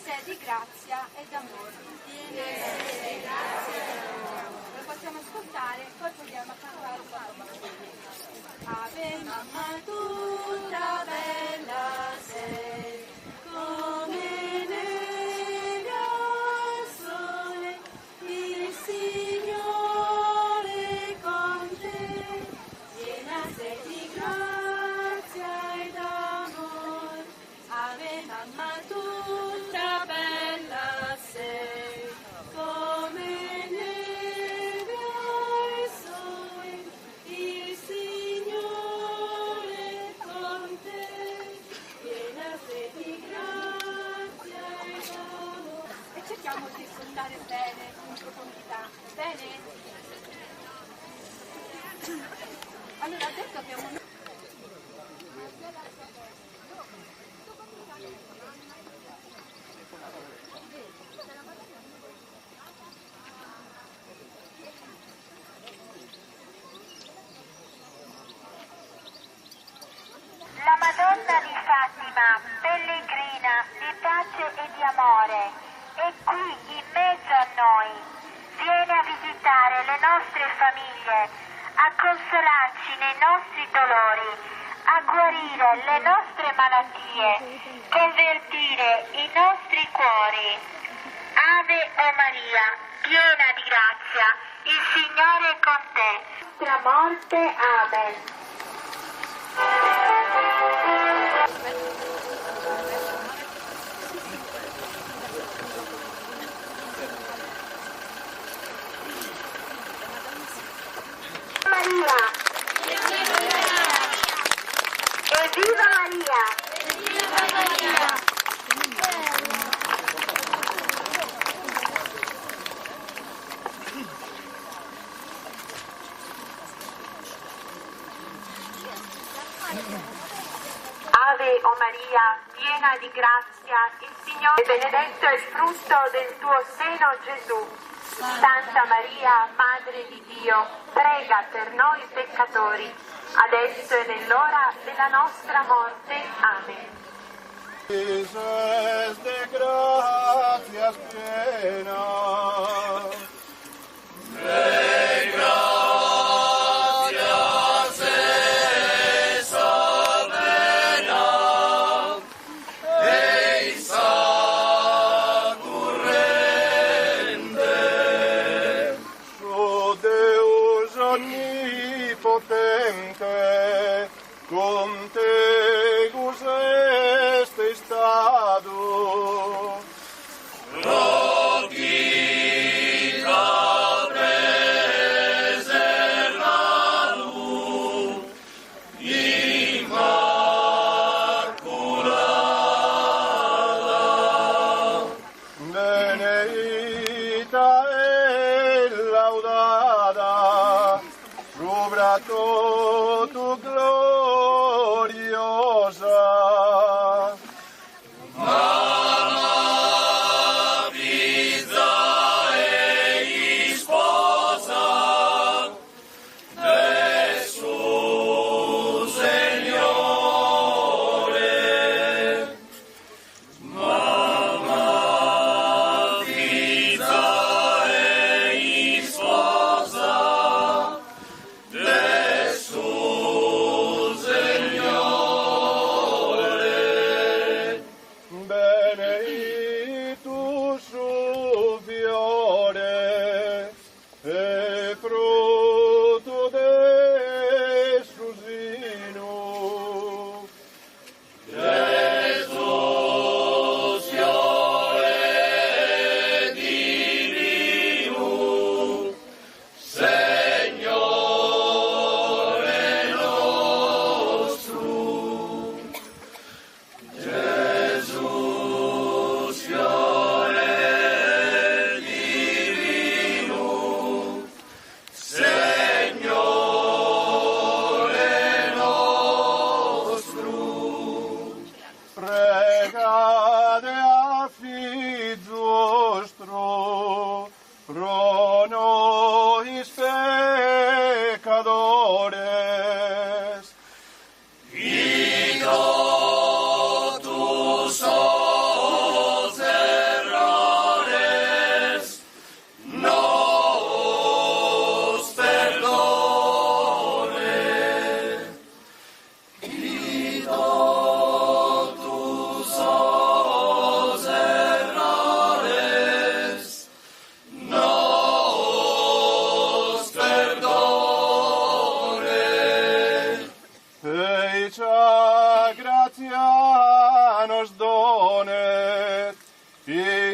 sé di grazia e d'amore. Lo possiamo ascoltare, poi proviamo a cantare. Ave mamma tutta bella sei, come neve al sole, il Signore con te, piena sei di grazia ed amor. Ave mamma tutta bella sei, come neve al sole, il Signore con te, piena sei di grazia ed amore. E cerchiamo di ascoltare bene, in profondità. Bene? Allora, adesso abbiamo la Madonna di Fatima, pellegrina di pace e di amore, è qui in mezzo a noi. Viene a visitare le nostre famiglie, a consolarci nei nostri dolori, a guarire le nostre malattie, convertire i nostri cuori. Ave o Maria, piena di grazia, il Signore è con te. Nostra morte, amen. Maria! Evviva Maria! Evviva Maria! Ave o Maria, piena di grazia, il Signore è benedetto è il frutto del tuo seno, Gesù. Santa Maria, Madre di Dio, prega per noi peccatori, adesso e nell'ora della nostra morte. Amen. Es de gracias plena. De gracias esa plena, eisa currente, so Deus onnipotente, con tegus est stado, Logis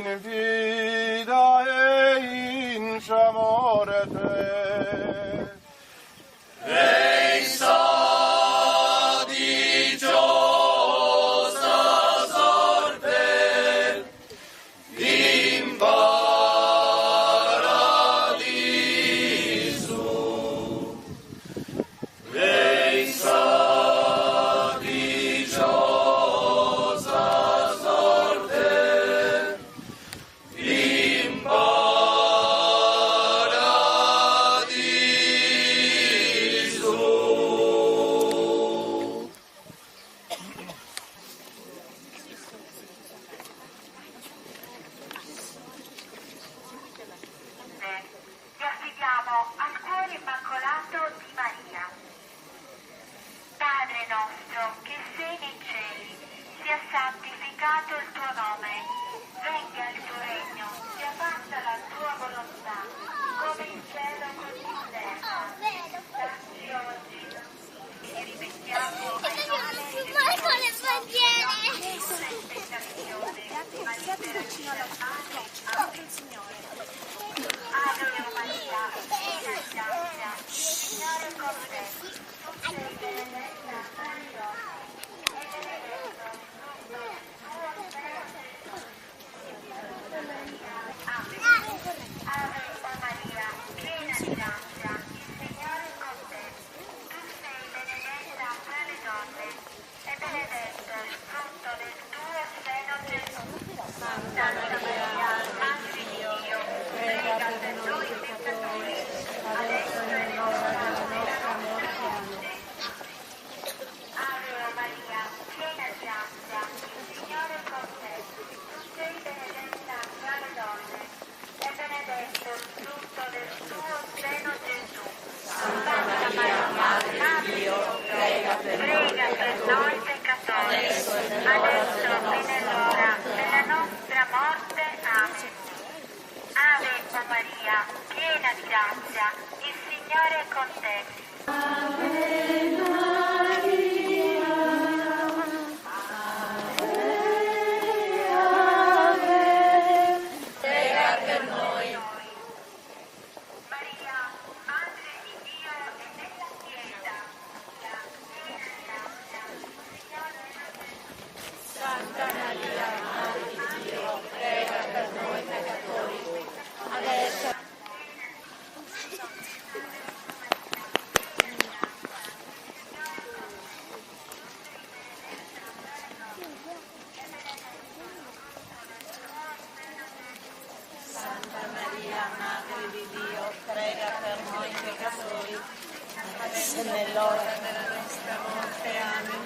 in vida e in amore te. Ei sa dichosa sorte in paradiso. Ei sa dichosa sorte in paradiso. Vi affidiamo al cuore immacolato di Maria. Padre nostro, che sei nei cieli, sia santificato il tuo nome, venga il tuo regno, sia fatta la tua volontà, come in cielo così in terra. Dacci oggi e rimettiamo ai nostri tentazione, ma liberaci dal male. Ave Maria, piena di grazia, il Signore è con te. Tu sei benedetta tra le donne, e benedetto il frutto del tuo seno, Gesù. Ave Maria, piena di grazia, il Signore è con te. Tu sei benedetta tra le donne, e benedetto il frutto del tuo seno, Gesù. Santa Maria, Madre di Dio, prega per noi peccatori, adesso e nell'ora della nostra morte. Ave Maria, piena di grazia, il Signore è con te. Tu sei benedetta tra le donne, e benedetto il frutto del tuo seno, Gesù. Santa Maria, Madre di Dio, prega per noi peccatori, adesso e nell'ora della nostra morte. Amen. Ave Maria, piena di grazia, il Signore è con te. Prega per noi. Maria, Madre di Dio e della Chiesa, piena di grazia, il Signore è con te. Santa Maria, Madre di Dio, prega per noi peccatori, adesso Santa Maria, Madre di Dio, prega per noi peccatori, adesso e nell'ora della nostra morte. Amen.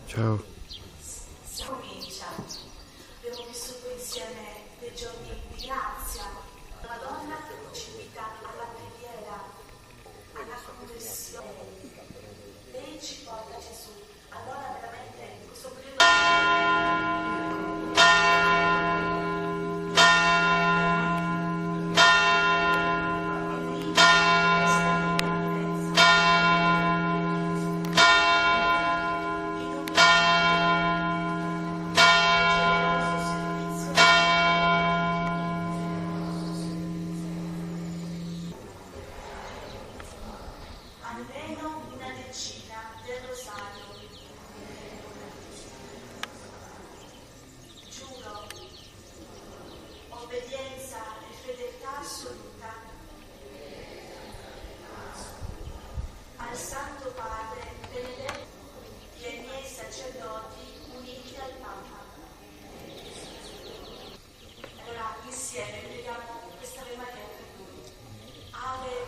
Ciao. Comincia. Abbiamo vissuto insieme dei giorni di grazia. La Madonna ci invita alla preghiera, alla confessione. Lei ci porta a Gesù. Allora veramente in questo periodo almeno una decina del rosario. Giuro, obbedienza e fedeltà assoluta al Santo Padre Benedetto e ai miei sacerdoti uniti al Papa. Allora insieme preghiamo questa Ave Maria per lui. Ave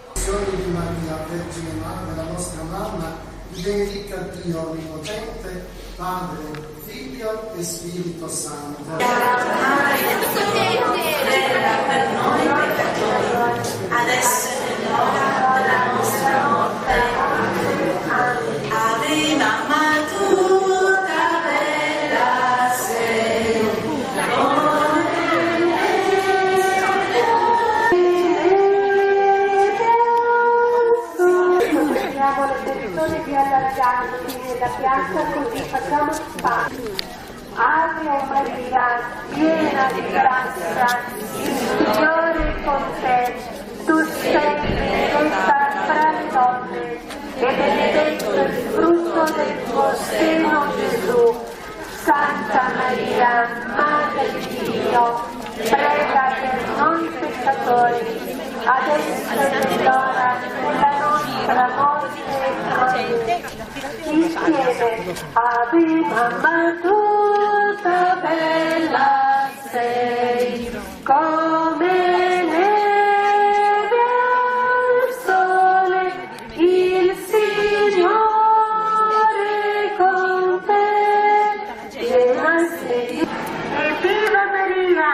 Di Maria, Vergine Madre, la nostra mamma, benedica Dio Onnipotente, Padre, Figlio e Spirito Santo. Prega per noi peccatori, adesso è nell'ora della nostra morte. Ave mamma tutta bella sei, le persone di allargarsi nella piazza, così facciamo spazio. Ave Maria, piena di grazia, il Signore è con te. Tu sei benedetta fra le donne e benedetto il frutto del tuo seno, Gesù. Santa Maria, Madre di Dio, prega per noi peccatori, adesso è nell'ora della nostra morte. Insieme, Ave mamma tutta bella sei, come neve al sole, il Signore con te, piena sei. E viva Maria!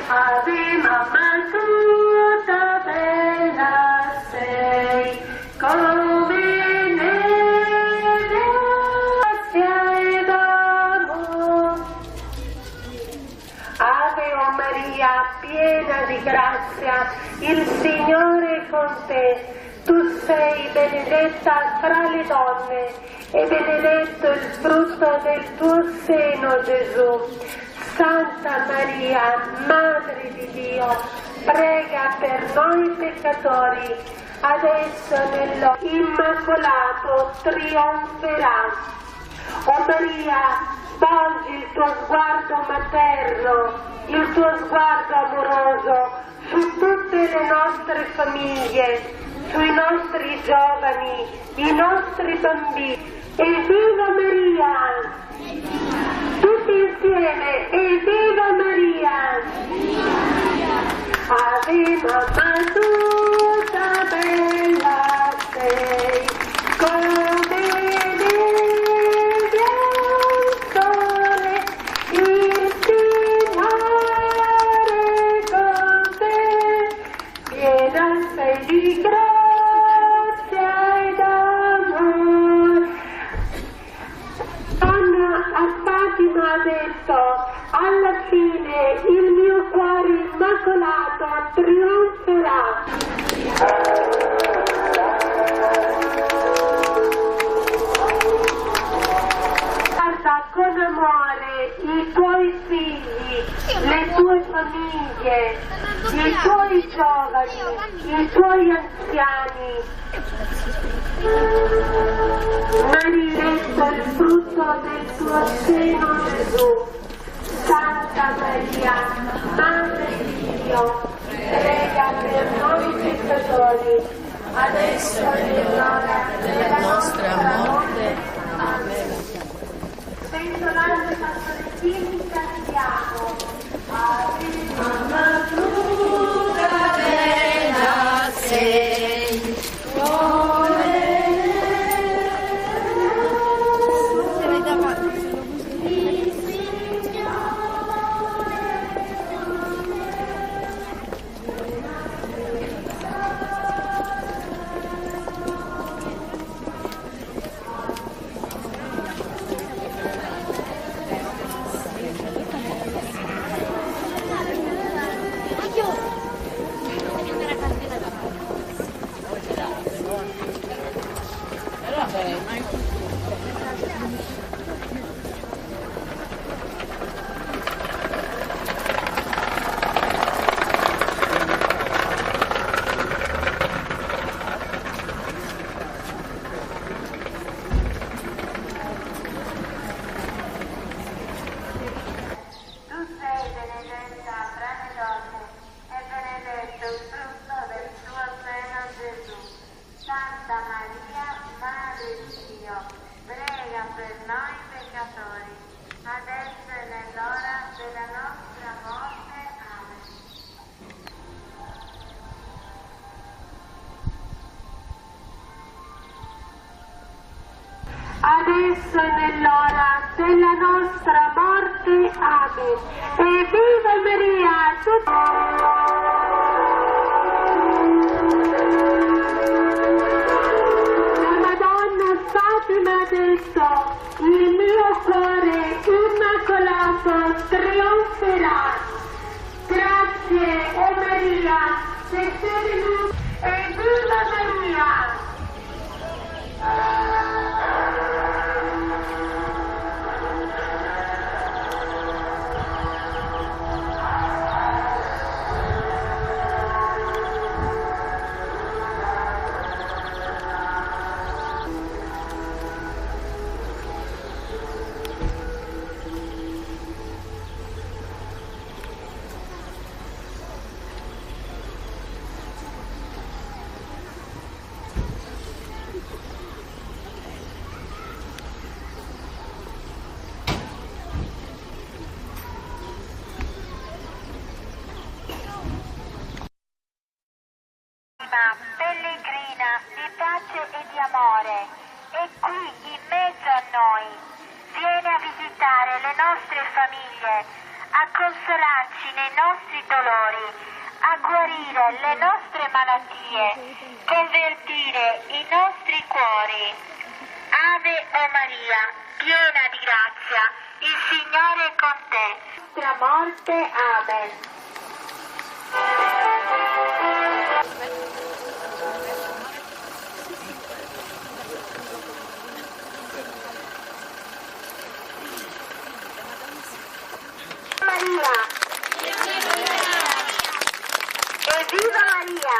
Ave mamma tutta bella sei, come neve, grazia ed amor. Ave o Maria. Maria, piena di grazia, il Signore è con te. Tu sei benedetta fra le donne e benedetto il frutto del tuo seno, Gesù. Santa Maria, Madre di Dio, prega per noi peccatori, adesso e nell'ora Immacolato trionferà. O Maria, volgi il tuo sguardo materno, il tuo sguardo amoroso su tutte le nostre famiglie, sui nostri giovani, i nostri bambini. Evviva Maria! Tutti insieme, evviva Maria! Ave mamma tutta bella sei, come neve al sole, il Signore con te, piena sei di grazia ed amore. Donna a Fatima ha detto, alla fine il mio cuore immacolato trionferà. Guarda con amore i tuoi figli, le tue famiglie, i tuoi giovani, i tuoi anziani. Maledetto il frutto del tuo seno, Gesù. Santa Maria, Madre di Dio, prega per noi peccatori, adesso è l'ora della nostra morte. Amen. Pentolando i pastorettini cantiamo. Ave mamma pura bella sei, adesso è nell'ora della nostra morte. Amen. E viva Maria! La Madonna Fatima ha detto, il mio cuore immacolato trionferà. Grazie, o Maria, che sei venuta. E viva Maria! Pellegrina di pace e di amore, è qui in mezzo a noi, viene a visitare le nostre famiglie, a consolarci nei nostri dolori, a guarire le nostre malattie, convertire i nostri cuori. Ave o Maria, piena di grazia, il Signore è con te. Nostra morte. Amen. Viva Maria!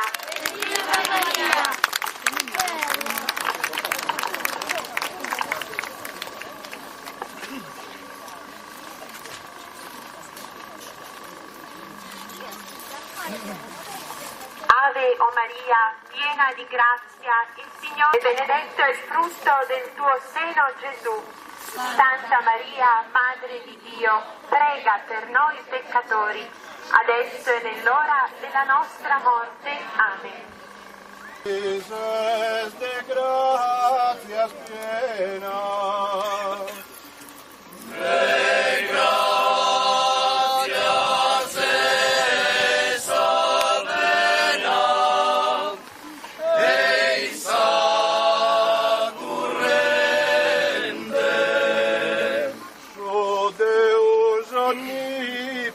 Ave o Maria, piena di grazia, il Signore è benedetto è il frutto del tuo seno, Gesù. Santa Maria, Madre di Dio, prega per noi peccatori, adesso e nell'ora della nostra morte. Amen. Dices de gracias plena.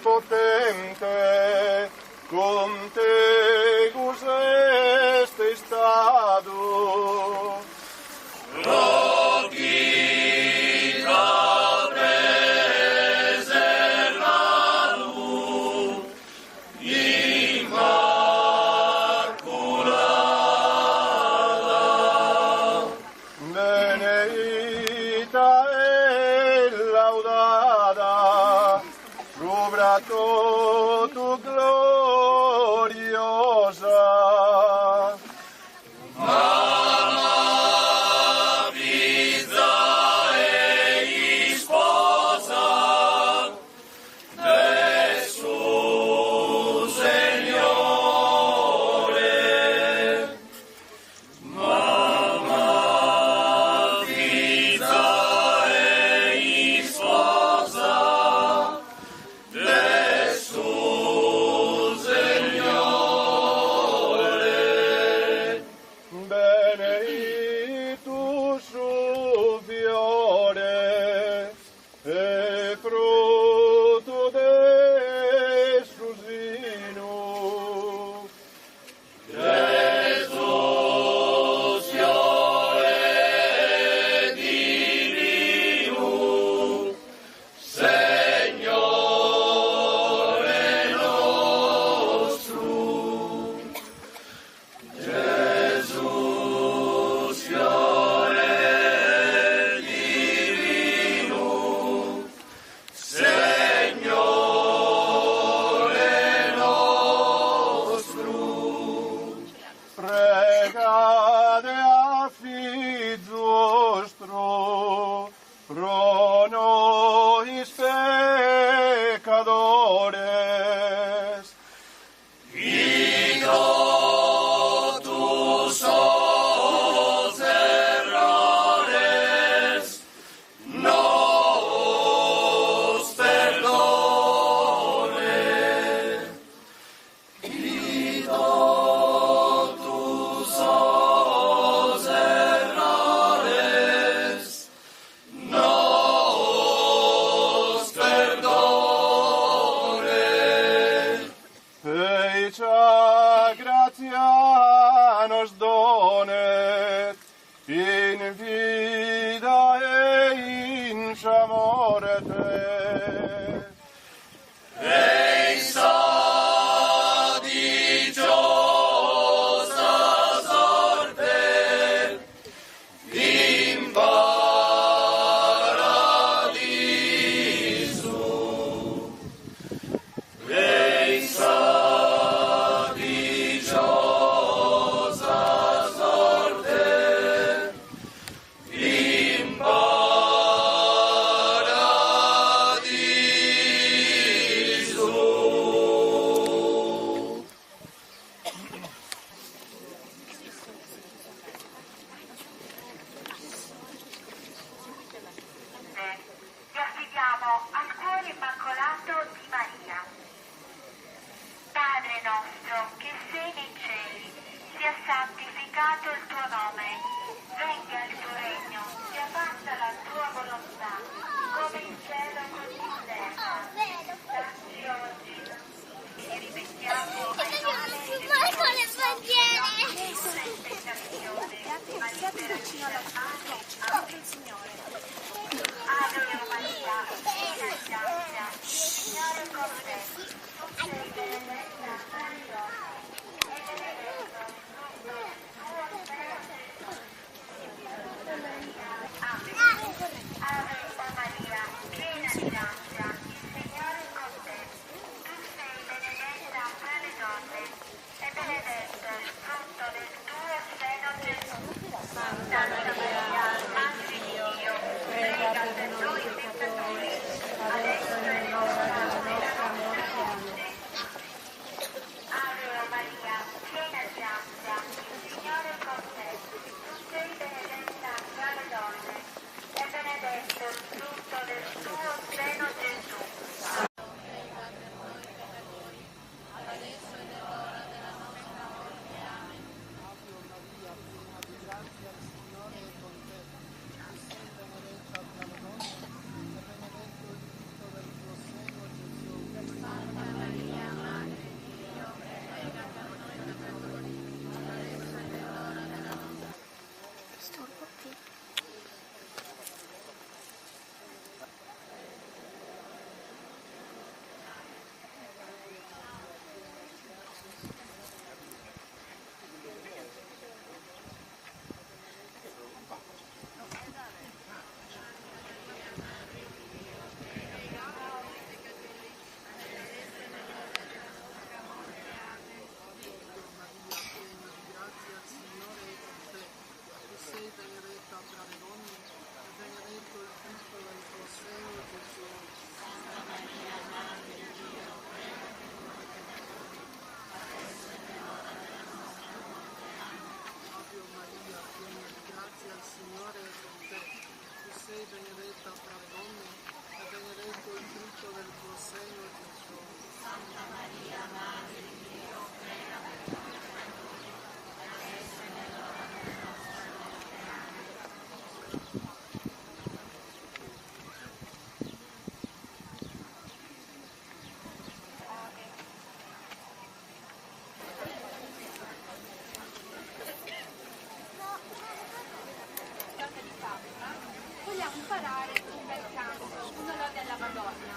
Potente, con te guseste stato. Logita preservatu, immaculata, benedita e laudata, sopra tutto gloriosa. Mamma pizza e sposa, Gesù Signore. Mamma pizza e sposa, Gesù Signore. Benedictus su fiore e frutto de su seno. Gesù fiore divino, Signore nostro. Gesù fiore divino, Signore nostro. Pregate a Figlio vostro, pro nobis pecadores. Ito tus errores nos perdone. Ito tus errores nos perdone. Eicia gratia nos donet, in vida e in morte. Eisa dichosa sorte, in paradiso. Eisa dichosa sorte, in paradiso. Vi affidiamo al cuore immacolato di Maria. Padre nostro che sei nei cieli, sia santificato il tuo nome, venga il tuo regno, sia fatta la tua volontà, come in cielo così in terra. Dacci oggi e ripetiamo ai nostri tentazione, ma liberaci dal male, anche il Signore. Ave Maria, piena di grazia, il Signore è con te. Tu sei benedetta tra le donne, sei benedetta fra le donne, e benedetto il frutto del tuo seno, Gesù. Santa Maria, Madre di Dio, prega per noi peccatori, adesso è l'ora della nostra morte. Amen. Vogliamo imparare un bel canto, una lode alla Madonna.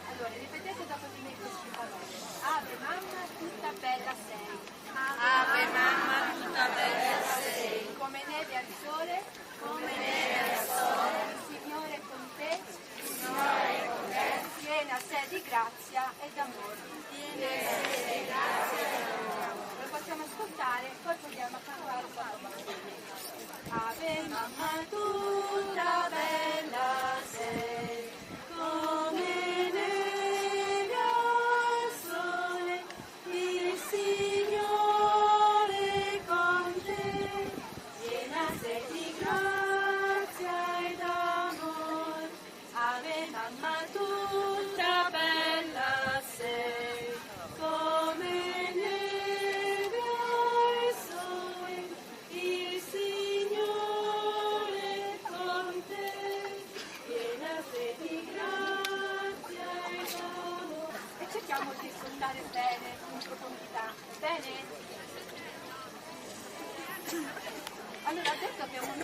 Allora, ripetete dopo di me queste parole. Ave mamma, tutta bella sei. Ave mamma, tutta bella sei. Come neve al sole, Come neve al sole, il Signore è con te, Signore è con te. piena sei di grazia e d'amore. Tiene sede, grazie e amore. Lo possiamo ascoltare, poi vogliamo cantare dopo. Ave mamma, tutta bella sei, come neve al sole, il Signore è con te, piena sei di grazia e d'amore. Ave mamma, tutta bella sei, come neve al sole, il Signore è con te, piena sei di grazia e d'amore. E cerchiamo di ascoltare bene, in profondità. Bene? Allora, adesso abbiamo un...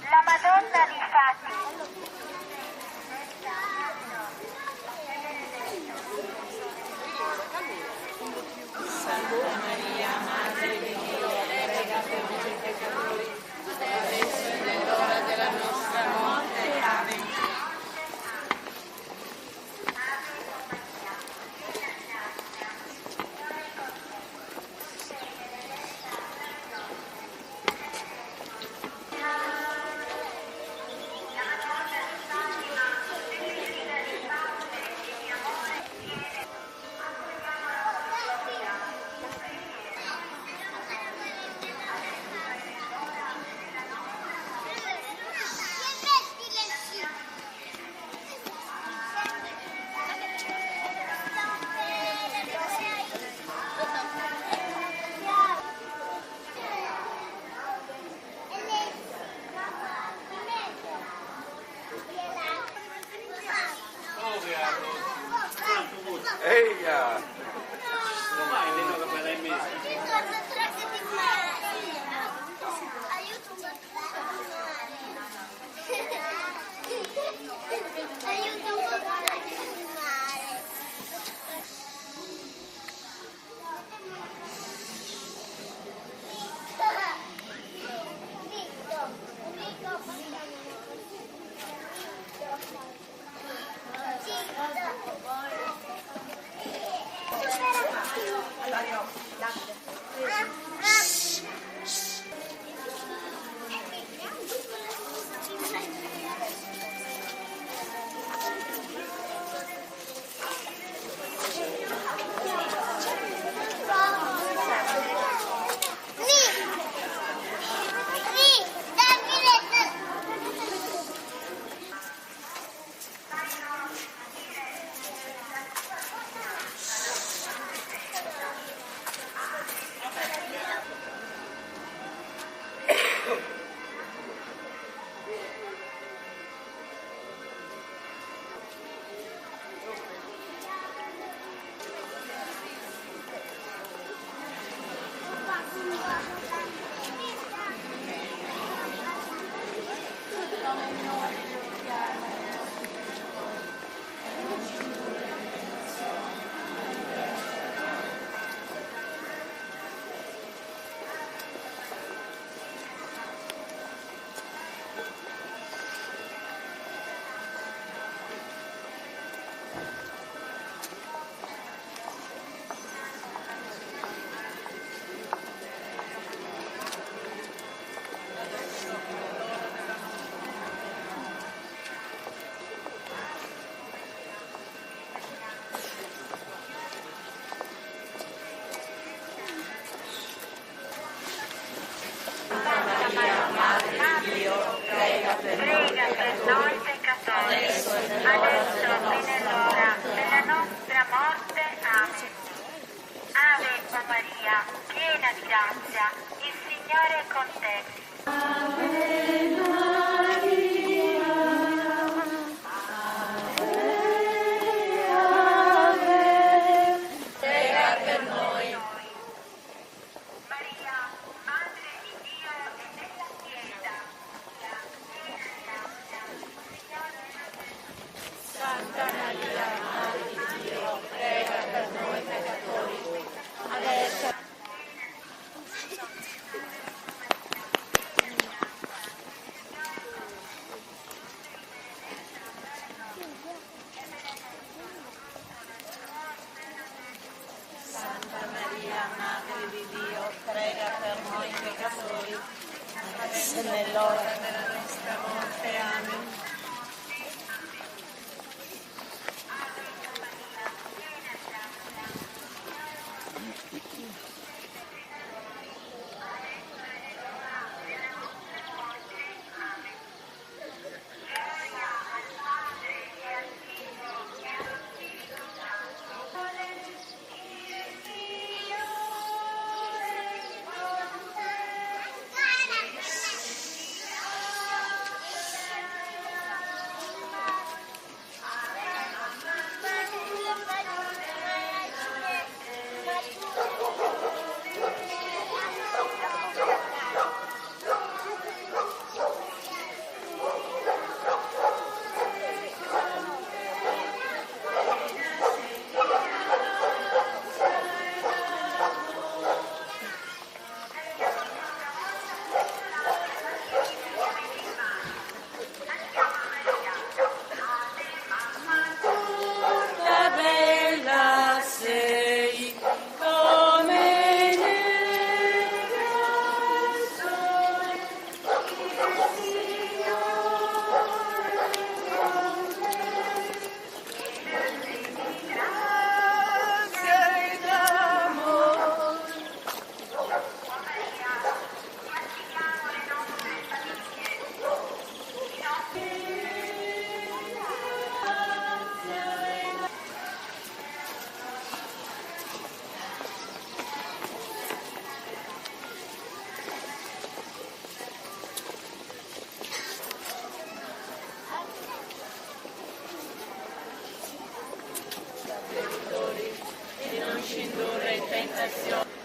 La Madonna di Fatima. Santa Maria, Madre di Dio, prega per noi peccatori, adesso è l'ora della nostra morte. Amen. Eia! Aiuto un po' a filmare. Aiuto un po' a filmare. noi peccatori, adesso e nell'ora della nostra morte. Amen. Ave o Maria, piena di grazia, il Signore è con te. E nell'ora della nostra morte. Amen. E non ci indurre in tentazione,